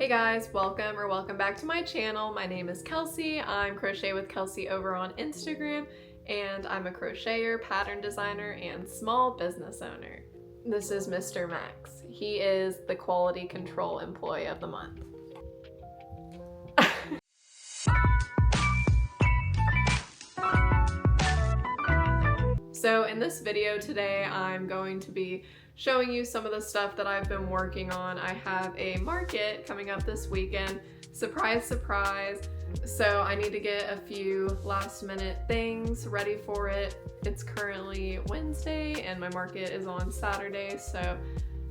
Hey guys, welcome back to my channel. My name is Kelsey. I'm Crochet with Kelsey over on Instagram, and I'm a crocheter, pattern designer, and small business owner. This is Mr. Max. He is the quality control employee of the month. So in this video today, I'm going to be showing you some of the stuff that I've been working on. I have a market coming up this weekend. Surprise, surprise. So I need to get a few last minute things ready for it. It's currently Wednesday and my market is on Saturday, so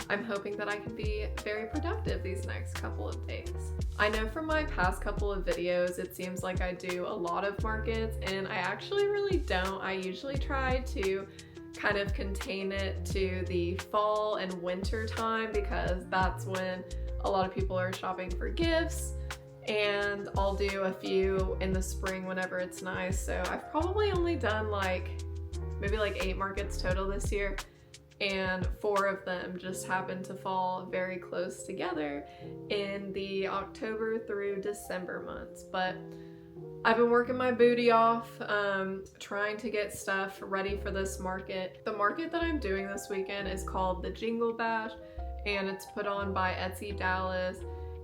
I'm hoping that I can be very productive these next couple of days. I know from my past couple of videos, it seems like I do a lot of markets, and I actually really don't. I usually try to kind of contain it to the fall and winter time because that's when a lot of people are shopping for gifts, and I'll do a few in the spring whenever it's nice. So I've probably only done maybe 8 markets total this year, and 4 of them just happened to fall very close together in the October through December months. But I've been working my booty off, trying to get stuff ready for this market. The market that I'm doing this weekend is called the Jingle Bash, and it's put on by Etsy Dallas,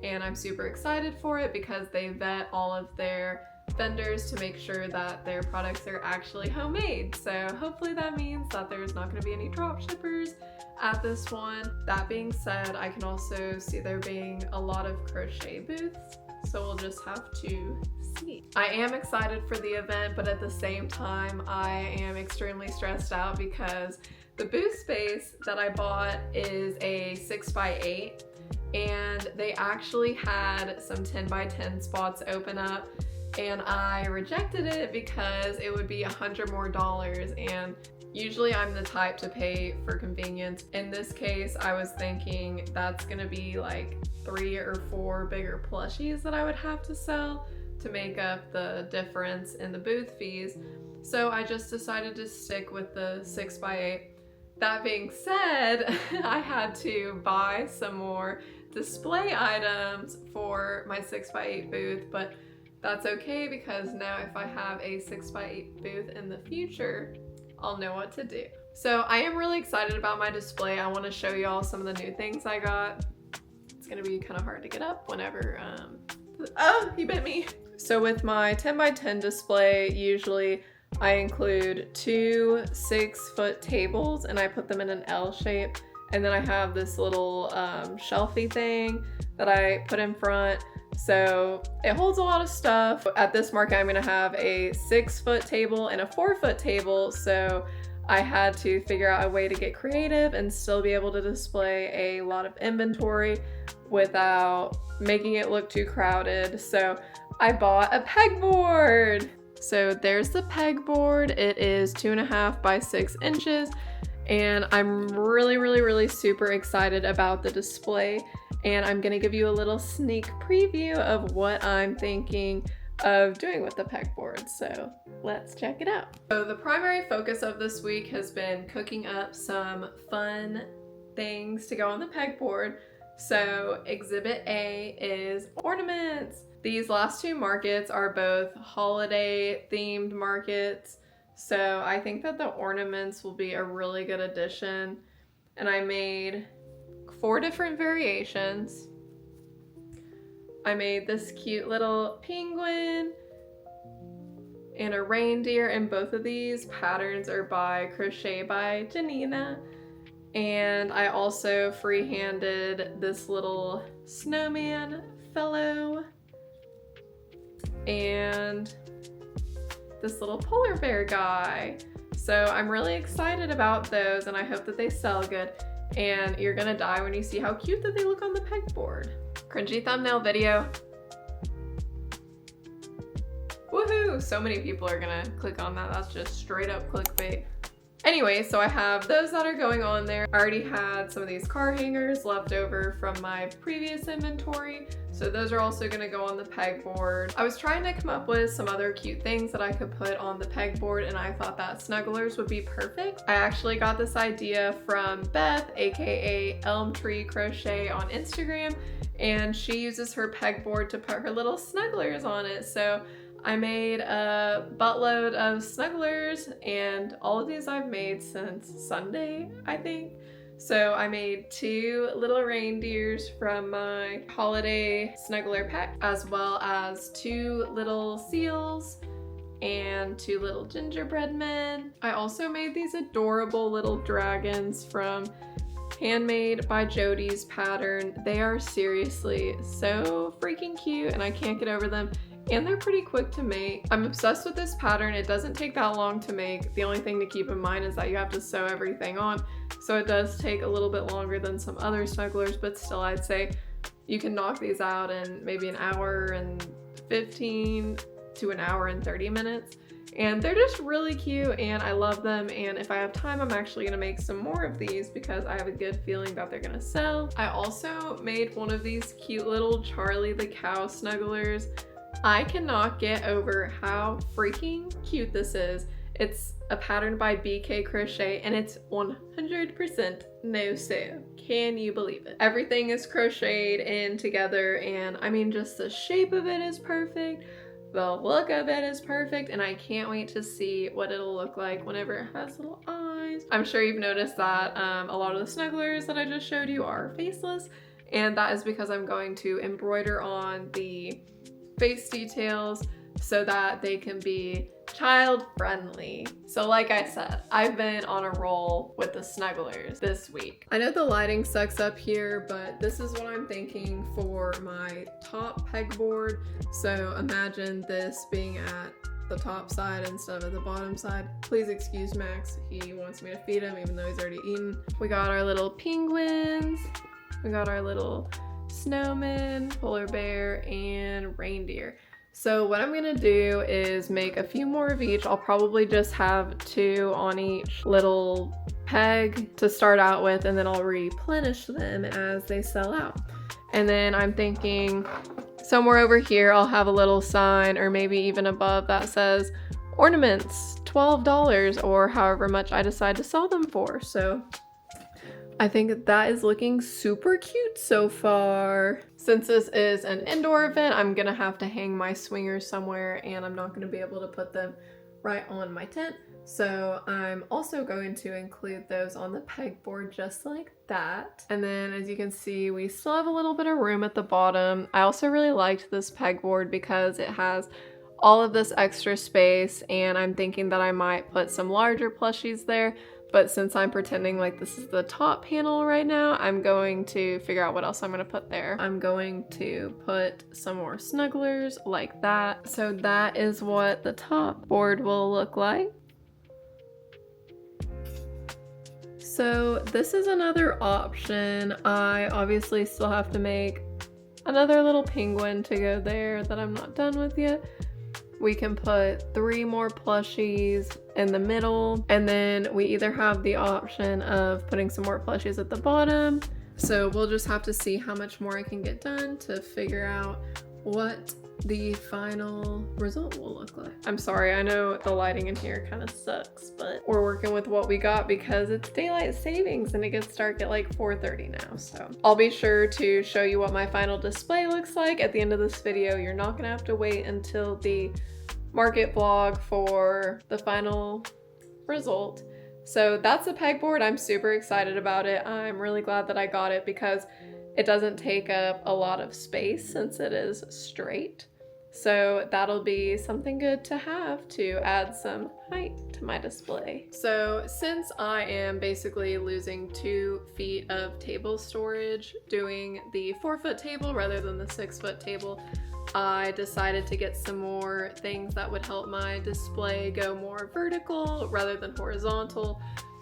and I'm super excited for it because they vet all of their vendors to make sure that their products are actually homemade. So hopefully that means that there's not going to be any drop shippers at this one. That being said, I can also see there being a lot of crochet booths, so we'll just have to see. I am excited for the event, but at the same time I am extremely stressed out because the booth space that I bought is a 6x8, and they actually had some 10x10 spots open up, and I rejected it because it would be $100 more, and usually I'm the type to pay for convenience. In this case, I was thinking that's gonna be 3 or 4 bigger plushies that I would have to sell to make up the difference in the booth fees. So I just decided to stick with the 6x8. That being said, I had to buy some more display items for my 6x8 booth, but that's okay because now if I have a 6x8 booth in the future, I'll know what to do. So I am really excited about my display. I want to show y'all some of the new things I got. It's gonna be kind of hard to get up whenever, oh, he bit me. So with my 10x10 display, usually I include 2 6-foot tables and I put them in an L shape. And then I have this little shelfy thing that I put in front. So it holds a lot of stuff. At this market, I'm gonna have a 6-foot table and a 4-foot table. So I had to figure out a way to get creative and still be able to display a lot of inventory without making it look too crowded. So I bought a pegboard. So there's the pegboard. It is 2.5 by 6 inches. And I'm really super excited about the display. And I'm gonna give you a little sneak preview of what I'm thinking of doing with the pegboard. So let's check it out. So the primary focus of this week has been cooking up some fun things to go on the pegboard. So exhibit A is ornaments. These last 2 markets are both holiday themed markets. So I think that the ornaments will be a really good addition. And I made 4 different variations. I made this cute little penguin and a reindeer, and both of these patterns are by Crochet by Janina. And I also freehanded this little snowman fellow and this little polar bear guy. So I'm really excited about those, and I hope that they sell good. And you're gonna die when you see how cute that they look on the pegboard. Cringy thumbnail video. Woohoo! So many people are gonna click on that. That's just straight up clickbait. Anyway, so I have those that are going on there. I already had some of these car hangers left over from my previous inventory, so those are also gonna go on the pegboard. I was trying to come up with some other cute things that I could put on the pegboard, and I thought that Snugglers would be perfect. I actually got this idea from Beth, aka Elm Tree Crochet on Instagram, and she uses her pegboard to put her little snugglers on it. So I made a buttload of snugglers, and all of these I've made since Sunday, I think. So I made 2 little reindeers from my holiday snuggler pack, as well as 2 little seals and 2 little gingerbread men. I also made these adorable little dragons from Handmade by Jody's pattern. They are seriously so freaking cute, and I can't get over them. And they're pretty quick to make. I'm obsessed with this pattern. It doesn't take that long to make. The only thing to keep in mind is that you have to sew everything on. So it does take a little bit longer than some other snugglers, but still I'd say you can knock these out in maybe an hour and 15 to an hour and 30 minutes. And they're just really cute and I love them. And if I have time, I'm actually gonna make some more of these because I have a good feeling that they're gonna sell. I also made one of these cute little Charlie the Cow snugglers. I cannot get over how freaking cute this is. It's a pattern by BK Crochet and it's 100% no sew. Can you believe it? Everything is crocheted in together and I mean just the shape of it is perfect. The look of it is perfect and I can't wait to see what it'll look like whenever it has little eyes. I'm sure you've noticed that a lot of the snugglers that I just showed you are faceless, and that is because I'm going to embroider on the face details so that they can be child friendly. So like I said, I've been on a roll with the snugglers this week. I know the lighting sucks up here, but this is what I'm thinking for my top pegboard. So imagine this being at the top side instead of the bottom side. Please excuse Max, he wants me to feed him even though he's already eaten. We got our little penguins, we got our little snowman, polar bear, and reindeer. So what I'm gonna do is make a few more of each. I'll probably just have 2 on each little peg to start out with, and then I'll replenish them as they sell out. And then I'm thinking somewhere over here I'll have a little sign, or maybe even above, that says Ornaments, $12, or however much I decide to sell them for. So I think that is looking super cute so far. Since this is an indoor event, I'm gonna have to hang my swingers somewhere and I'm not gonna be able to put them right on my tent. So I'm also going to include those on the pegboard just like that. And then as you can see, we still have a little bit of room at the bottom. I also really liked this pegboard because it has all of this extra space, and I'm thinking that I might put some larger plushies there. But since I'm pretending like this is the top panel right now, I'm going to figure out what else I'm gonna put there. I'm going to put some more snugglers like that. So that is what the top board will look like. So this is another option. I obviously still have to make another little penguin to go there that I'm not done with yet. We can put 3 more plushies in the middle, and then we either have the option of putting some more plushies at the bottom. So we'll just have to see how much more I can get done to figure out what the final result will look like. I'm sorry, I know the lighting in here kind of sucks, but we're working with what we got because it's daylight savings and it gets dark at like 4:30 now. So I'll be sure to show you what my final display looks like at the end of this video. You're not gonna have to wait until the market vlog for the final result. So that's the pegboard. I'm super excited about it. I'm really glad that I got it because it doesn't take up a lot of space since it is straight. So that'll be something good to have to add some height to my display. So since I am basically losing 2 feet of table storage doing the 4-foot table rather than the 6-foot table, I decided to get some more things that would help my display go more vertical rather than horizontal.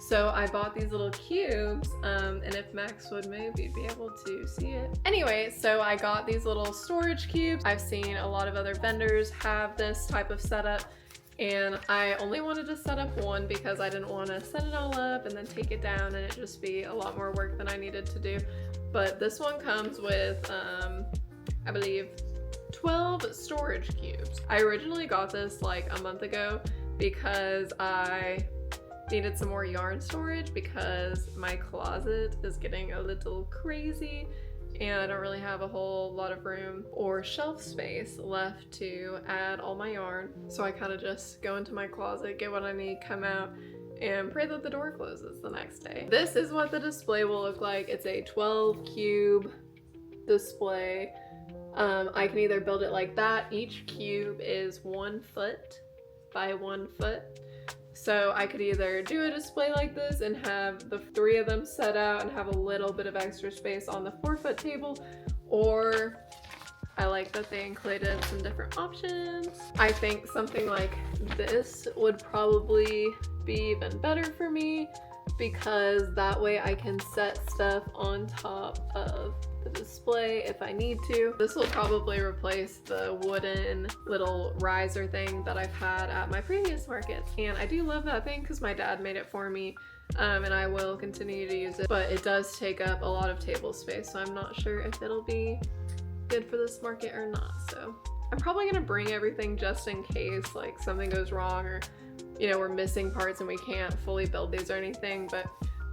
So I bought these little cubes, and if Max would move, you'd be able to see it. Anyway, so I got these little storage cubes. I've seen a lot of other vendors have this type of setup, and I only wanted to set up one because I didn't want to set it all up and then take it down and it just be a lot more work than I needed to do. But this one comes with, I believe, 12 storage cubes. I originally got this like a month ago because I needed some more yarn storage because my closet is getting a little crazy and I don't really have a whole lot of room or shelf space left to add all my yarn. So I kind of just go into my closet, get what I need, come out, and pray that the door closes the next day. This is what the display will look like. It's a 12 cube display. I can either build it like that. Each cube is 1 foot by 1 foot. So I could either do a display like this and have the 3 of them set out and have a little bit of extra space on the 4-foot table, or I like that they included some different options. I think something like this would probably be even better for me, because that way I can set stuff on top of the display if I need to. This will probably replace the wooden little riser thing that I've had at my previous markets, and I do love that thing because my dad made it for me, and I will continue to use it, but it does take up a lot of table space, so I'm not sure if it'll be good for this market or not. So I'm probably gonna bring everything just in case like something goes wrong, or you know, we're missing parts and we can't fully build these or anything. But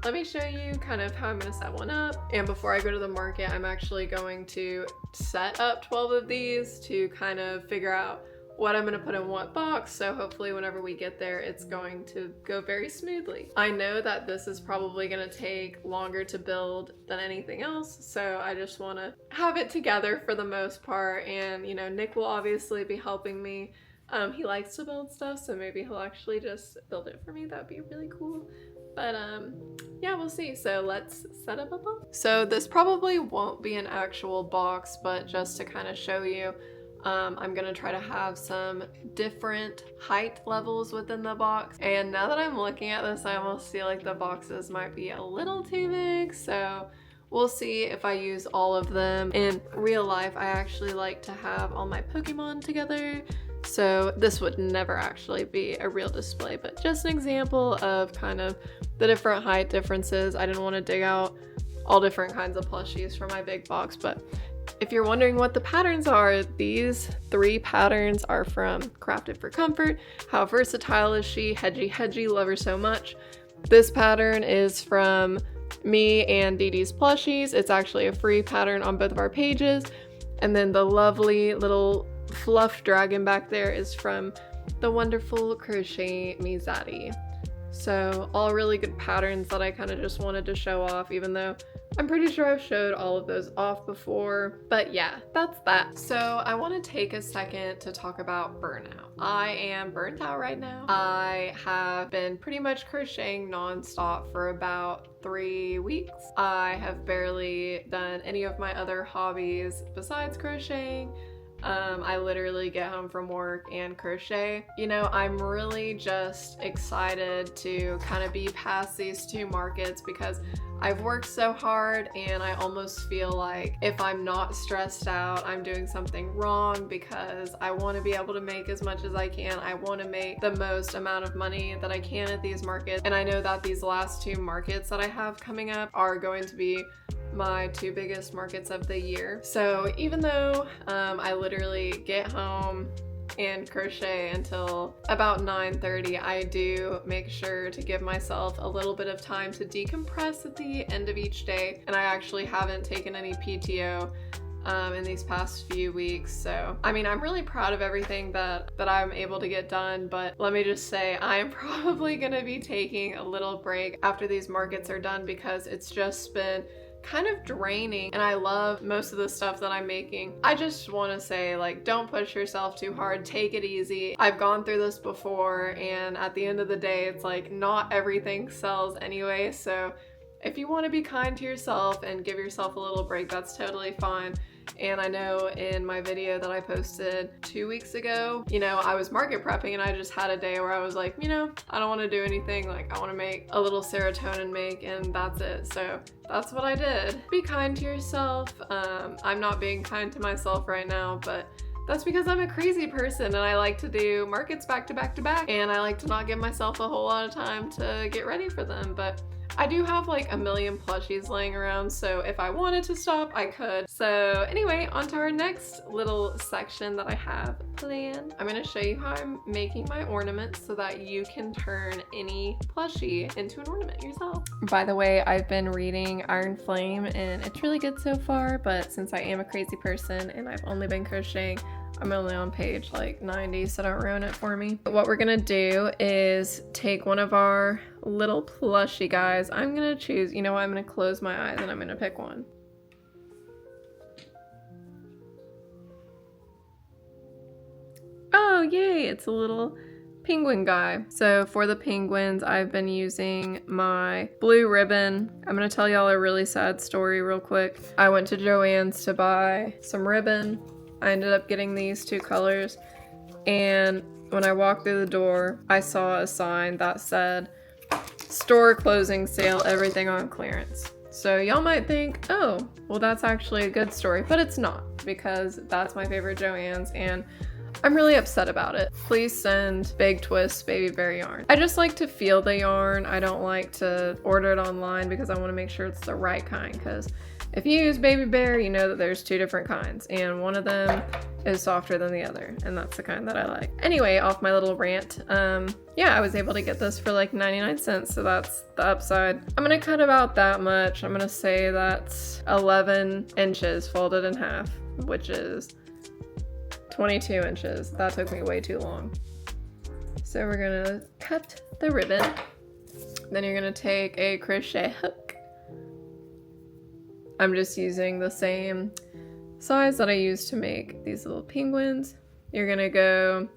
let me show you kind of how I'm gonna set one up. And before I go to the market, I'm actually going to set up 12 of these to kind of figure out what I'm gonna put in what box, so hopefully whenever we get there, it's going to go very smoothly. I know that this is probably gonna take longer to build than anything else, so I just wanna have it together for the most part. And you know, Nick will obviously be helping me. He likes to build stuff, so maybe he'll actually just build it for me. That'd be really cool. But yeah, we'll see. So let's set up a box. So this probably won't be an actual box, but just to kind of show you, I'm gonna try to have some different height levels within the box. And now that I'm looking at this, I almost feel like the boxes might be a little too big. So we'll see if I use all of them. In real life, I actually like to have all my Pokemon together. So this would never actually be a real display, but just an example of kind of the different height differences. I didn't want to dig out all different kinds of plushies for my big box, but if you're wondering what the patterns are, these 3 patterns are from Crafted for Comfort. How versatile is she? Hedgy Hedgy, love her so much. This pattern is from me and Dee Dee's Plushies. It's actually a free pattern on both of our pages. And then the lovely little fluff dragon back there is from the wonderful Crochet Me Zaddy. So all really good patterns that I kind of just wanted to show off, even though I'm pretty sure I've showed all of those off before. But yeah, that's that. So I want to take a second to talk about burnout. I am burnt out right now. I have been pretty much crocheting nonstop for about 3 weeks. I have barely done any of my other hobbies besides crocheting. I literally get home from work and crochet. You know, I'm really just excited to kind of be past these 2 markets because I've worked so hard, and I almost feel like if I'm not stressed out, I'm doing something wrong, because I want to be able to make as much as I can. I want to make the most amount of money that I can at these markets, and I know that these last 2 markets that I have coming up are going to be my 2 biggest markets of the year. So even though I literally get home and crochet until about 9:30, I do make sure to give myself a little bit of time to decompress at the end of each day, and I actually haven't taken any PTO in these past few weeks. So I mean, I'm really proud of everything that I'm able to get done, but let me just say I'm probably gonna be taking a little break after these markets are done, because it's just been kind of draining, and I love most of the stuff that I'm making. I just want to say, like, don't push yourself too hard, take it easy. I've gone through this before, and at the end of the day, it's like not everything sells anyway. So if you want to be kind to yourself and give yourself a little break, that's totally fine. And I know in my video that I posted 2 weeks ago, you know, I was market prepping, and I just had a day where I was like, you know, I don't want to do anything. Like, I want to make a little serotonin make, and that's it. So that's what I did. Be kind to yourself. I'm not being kind to myself right now, but that's because I'm a crazy person, and I like to do markets back to back to back, and I like to not give myself a whole lot of time to get ready for them. But I do have like a million plushies laying around, so if I wanted to stop, I could. So anyway, on to our next little section that I have planned. I'm gonna show you how I'm making my ornaments so that you can turn any plushie into an ornament yourself. By the way, I've been reading Iron Flame and it's really good so far, but since I am a crazy person and I've only been crocheting, I'm only on page like 90, so don't ruin it for me. But what we're gonna do is take one of our little plushie guys. I'm gonna choose, you know what, I'm gonna close my eyes and I'm gonna pick one. Oh, yay, it's a little penguin guy. So for the penguins, I've been using my blue ribbon. I'm gonna tell y'all a really sad story real quick. I went to Joann's to buy some ribbon. I ended up getting these two colors, and when I walked through the door, I saw a sign that said, store closing sale, everything on clearance. So y'all might think, oh, well that's actually a good story, but it's not, because that's my favorite Joann's and I'm really upset about it. Please send Big Twist Baby Bear yarn. I just like to feel the yarn. I don't like to order it online because I want to make sure it's the right kind, because if you use Baby Bear, you know that there's two different kinds, and one of them is softer than the other, and that's the kind that I like. Anyway, off my little rant, yeah, I was able to get this for like 99 cents, so that's the upside. I'm gonna cut about that much. I'm gonna say that's 11 inches folded in half, which is 22 inches. That took me way too long. So we're gonna cut the ribbon. Then you're gonna take a crochet hook. I'm just using the same size that I used to make these little penguins. You're gonna go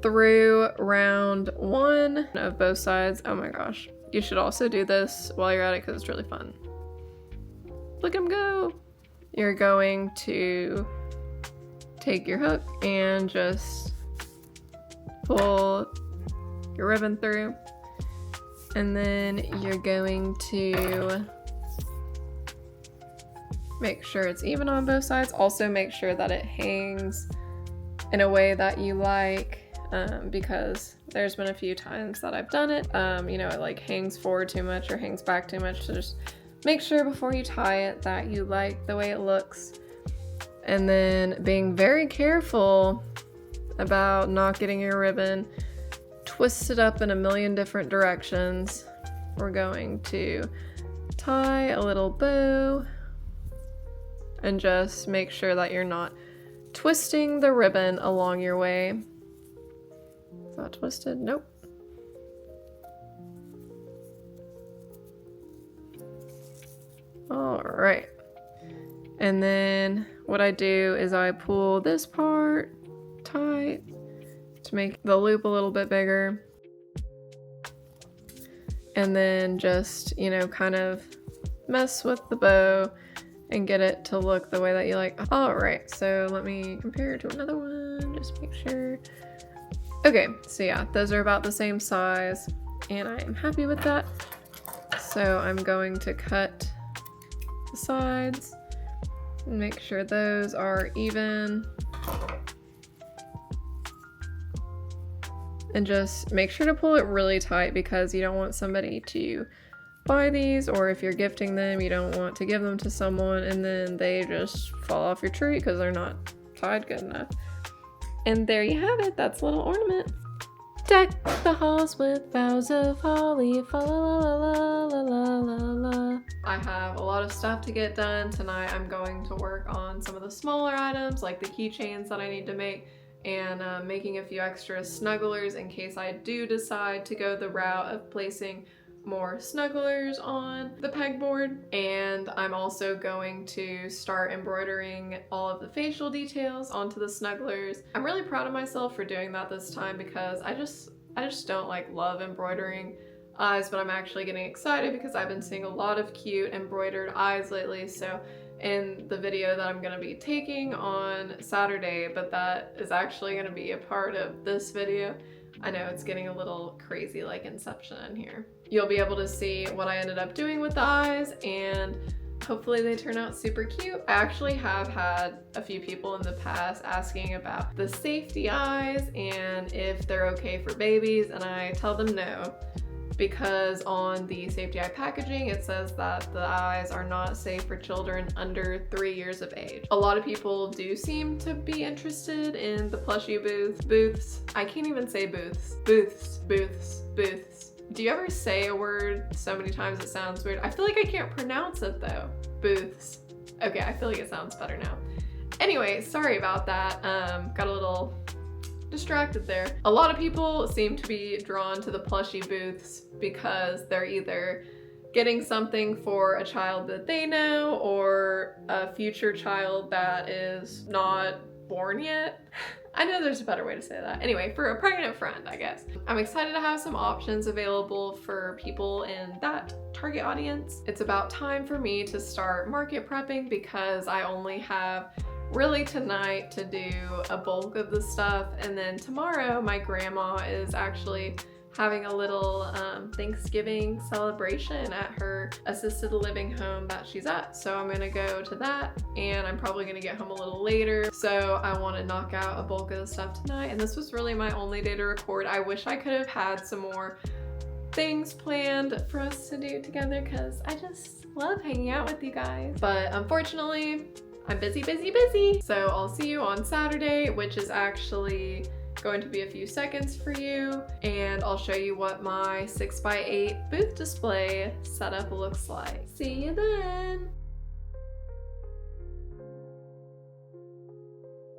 through round one of both sides. Oh my gosh. You should also do this while you're at it because it's really fun. Look at them go. You're going to take your hook and just pull your ribbon through. And then you're going to make sure it's even on both sides. Also make sure that it hangs in a way that you like, because there's been a few times that I've done it, you know, it like hangs forward too much or hangs back too much. So just make sure before you tie it that you like the way it looks. And then being very careful about not getting your ribbon twisted up in a million different directions. We're going to tie a little bow and just make sure that you're not twisting the ribbon along your way. Is that twisted? Nope. All right. And then what I do is I pull this part tight to make the loop a little bit bigger. And then just, you know, kind of mess with the bow and get it to look the way that you like. All right, so let me compare it to another one, just make sure. Okay, so yeah, those are about the same size and I am happy with that. So I'm going to cut the sides and make sure those are even. And just make sure to pull it really tight because you don't want somebody to buy these, or if you're gifting them, you don't want to give them to someone and then they just fall off your tree because they're not tied good enough. And there you have it, that's a little ornament. Deck the halls with boughs of holly, fa la la la la la la. I have a lot of stuff to get done tonight. I'm going to work on some of the smaller items like the keychains that I need to make, and making a few extra snugglers in case I do decide to go the route of placing more snugglers on the pegboard. And I'm also going to start embroidering all of the facial details onto the snugglers. I'm really proud of myself for doing that this time because I just don't like love embroidering eyes, but I'm actually getting excited because I've been seeing a lot of cute embroidered eyes lately. So in the video that I'm going to be taking on Saturday, but that is actually going to be a part of this video. I know it's getting a little crazy like Inception in here. You'll be able to see what I ended up doing with the eyes and hopefully they turn out super cute. I actually have had a few people in the past asking about the safety eyes and if they're okay for babies, and I tell them no. because on the safety eye packaging it says that the eyes are not safe for children under 3 years of age. A lot of people do seem to be interested in the plushie booths. I can't even say booths. Booths. Do you ever say a word so many times it sounds weird? I feel like I can't pronounce it though. Booths. Okay, I feel like it sounds better now. Anyway, sorry about that. Got a little distracted there. A lot of people seem to be drawn to the plushie booths because they're either getting something for a child that they know or a future child that is not born yet. I know there's a better way to say that. Anyway, for a pregnant friend, I guess. I'm excited to have some options available for people in that target audience. It's about time for me to start market prepping because I only have really tonight to do a bulk of the stuff, and then tomorrow my grandma is actually having a little Thanksgiving celebration at her assisted living home that she's at. So I'm gonna go to that, and I'm probably gonna get home a little later. So I wanna knock out a bulk of the stuff tonight, and this was really my only day to record. I wish I could have had some more things planned for us to do together because I just love hanging out with you guys. But unfortunately, I'm busy. So I'll see you on Saturday, which is actually going to be a few seconds for you, and I'll show you what my 6x8 booth display setup looks like. See you then!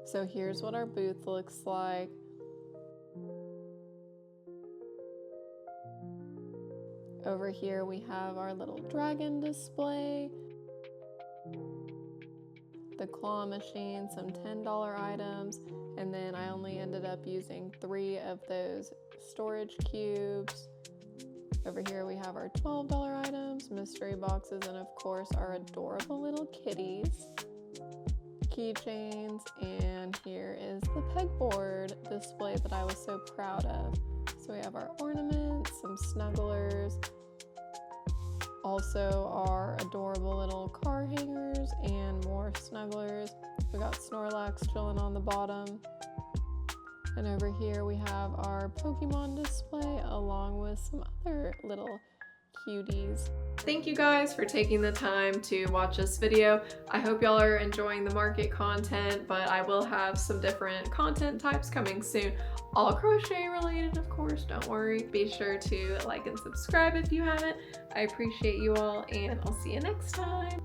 So here's what our booth looks like. Over here we have our little dragon display, the claw machine, some $10 items, and then I only ended up using 3 of those storage cubes. Over here we have our $12 items, mystery boxes, and of course our adorable little kitties, keychains, and here is the pegboard display that I was so proud of. So we have our ornaments, some snugglers, also our adorable little car hangers, and more snugglers. We got Snorlax chilling on the bottom. And over here we have our Pokemon display along with some other little cuties. Thank you guys for taking the time to watch this video. I hope y'all are enjoying the market content, but I will have some different content types coming soon. All crochet related, of course, don't worry. Be sure to like and subscribe if you haven't. I appreciate you all, and I'll see you next time.